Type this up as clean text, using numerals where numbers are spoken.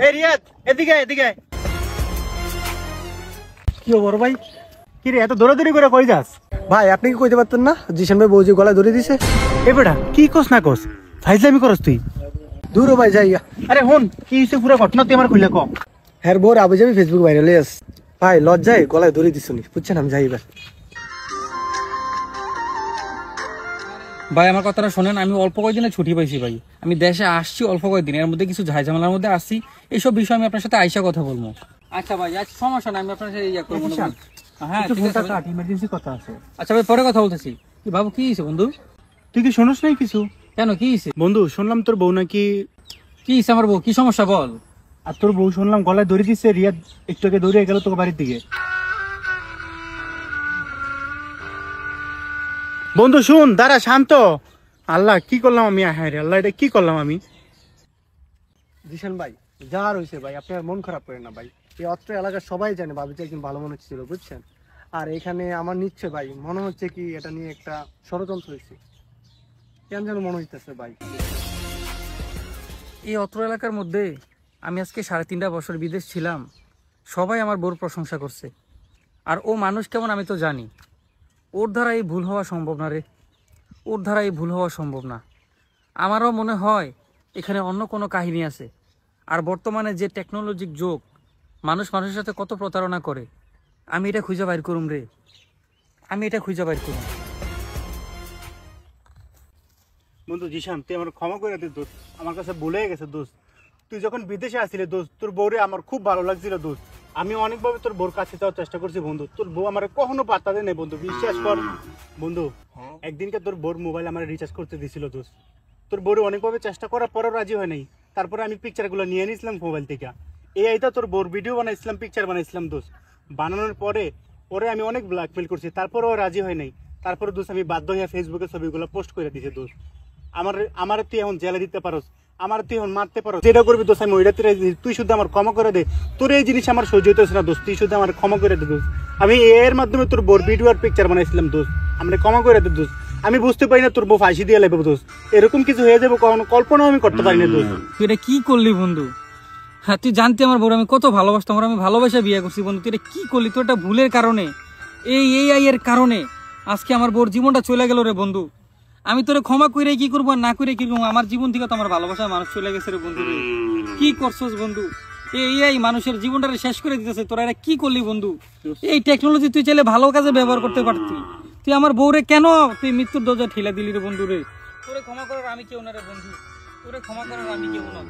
এই রিয়াদ এদিকে এদিকে। কি বড় ভাই, কি রে এত দৌড়াদৌড়ি করে কই যাস? ভাই আপনি কি কইতে পারতেন না জিশান ভাই বউজি গলায় ধরে দিছে? এ বেটা কি কস না কস, ফাইজলামি করস তুই? দূর ও ভাই যাইয়া। আরে হন কি হইছে পুরো ঘটনা তুই আমার খুলে ক। হ্যাঁ বোর আবু যাবি ফেসবুক ভাইরাল হয়ে আছে। ভাই লজ্জায় গলায় ধরে দিছুনি, বুঝছেন? আমি যাই এবার। ভাই আমার কথাটা শোনেন, আমি অল্প কয়েকদিনে ছুটি পাইছি ভাই। আমি দেশে আসছি অল্প কয়েকদিন, এর মধ্যে কিছু ঝামেলার মধ্যে আসছি। এইসব বিষয় আমি আপনার সাথে আইসা কথা বলবো। আচ্ছা ভাই আজ সমস্যা না, আমি আপনার সাথে ইয়া করবো। হ্যাঁ ঠিক আছে, ইমার্জেন্সি কথা আছে। আচ্ছা ভাই পরে কথা বলতেছি। কি বাবু কি হয়েছে বন্ধু? তুই কি শুনস নাই কিছু? কেন কি হয়েছে বন্ধু? শুনলাম তোর বউ নাকি। কি হয়েছে আমার বউ? কি সমস্যা বল। আর তোর বউ শুনলাম গলায় দড়ি দিচ্ছে, রিয়াদ একটু আগে দৌড়ে গেল তোর বাড়ির দিকে। বন্ধু শুন, দাঁড়া শান্ত। আল্লাহ কি করলাম আমি, হ্যাঁ রে আল্লাহ এটা কি করলাম আমি। জিশান ভাই যা রয়েছে ভাই, আপনি আর মন খারাপ করেন না ভাই। এই অত্র এলাকার সবাই জানে বাবুজি একজন ভালো মানুষ ছিল, বুঝছেন? আর এখানে আমার নিশ্চয় ভাই মনে হচ্ছে কি এটা নিয়ে একটা ষড়যন্ত্র হয়েছে, কেন যেন মনে হইতেছে ভাই। এই অত্র এলাকার মধ্যে আমি আজকে 3.5 বছর বিদেশ ছিলাম, সবাই আমার বউর প্রশংসা করছে। আর ও মানুষ কেমন আমি তো জানি। ওর দ্বারা এই ভুল হওয়া সম্ভব না রে, ওর দ্বারা এই ভুল হওয়া সম্ভব না। আমারও মনে হয় এখানে অন্য কোনো কাহিনী আছে। আর বর্তমানে যে টেকনোলজিক যুগ, মানুষ মানুষের সাথে কত প্রতারণা করে, আমি এটা খুঁজে বাইর করুম রে, আমি এটা খুঁজে বাইর করুম। বন্ধু জিশান তুই আমার ক্ষমা করে দে দোস্ত, আমার কাছে ভুলে গেছে দোস্ত। তুই যখন বিদেশে আসিলি দোস্ত, তোর বউরে আমার খুব ভালো লাগছিল দোস্ত। আমি অনেকভাবে তোর বউর কাছে যাওয়ার চেষ্টা করছি বন্ধু, তোর বউ আমার কখনো পাত্তা দেয় নাই বন্ধু, বিশ্বাস কর বন্ধু। একদিনকে তোর বউর মোবাইল আমার রিচার্জ করতে দিছিল দোস্ত। তোর বউরে অনেকভাবে চেষ্টা করার পরেও রাজি হয় নাই। তারপরে আমি পিকচারগুলো নিয়ে নিয়েছিলাম মোবাইল থেকে। এই আইতা তোর বউর ভিডিও বানাইছিলাম, পিকচার বানাইছিলাম দোস্ত। বানানোর পরে ওরে আমি অনেক ব্ল্যাকমেল করছি, তারপরেও রাজি হয় নাই। তারপরে দোস্ত আমি বাধ্য হয়ে ফেসবুকে ছবিগুলো পোস্ট করে দিয়েছি দোস্ত। আমার তুই এখন জেলে দিতে পারোস, আমার তুই এখন মারতে পারো, যেটা করবি দোস্ত আমি ওইটা তুই শুধু আমার ক্ষমা করে দে। তোর এই জিনিস আমার সহ্য হইতেছে না দোস্ত, তুই শুধু আমার ক্ষমা করে দে দোস্ত। আমি এর মাধ্যমে তোর বোর ভিডিও আর পিকচার বানাইছিলাম দোস্ত, আমরা ক্ষমা করে দে দোস্ত। আমি বুঝতে পারি না তোর বউ ফাঁসি দিয়ে লাগবে দোস্ত, এরকম কিছু হয়ে যাবো কখনো কল্পনাও আমি করতে পারি না দোস্ত। তুই এটা কি করলি বন্ধু? হ্যাঁ তুই জানতি আমার বউর আমি কত ভালোবাসতাম, আমি ভালোবাসা বিয়ে করছি বন্ধু। তুই এটা কি করলি? তোর একটা ভুলের কারণে, এই AI এর কারণে আজকে আমার বউর জীবনটা চলে গেল রে বন্ধু। আমি তোরে ক্ষমা করে কি করবো আর না করে কি করবো? আমার জীবন থেকে তো আমার ভালোবাসা মানুষ চলে গেছে রে বন্ধু রে। কি করছস বন্ধু? এই মানুষের জীবনটা শেষ করে দিতেছে। তোরা এটা কি করলি বন্ধু? এই টেকনোলজি তুই চাইলে ভালো কাজে ব্যবহার করতে পারতি। তুই আমার বউরে কেন তুই মৃত্যুর দরজা ঠেলা দিলি রে বন্ধু রে? তোরে ক্ষমা করার আমি কেউ না রে বন্ধু, তোরে ক্ষমা করার আমি কেউ না।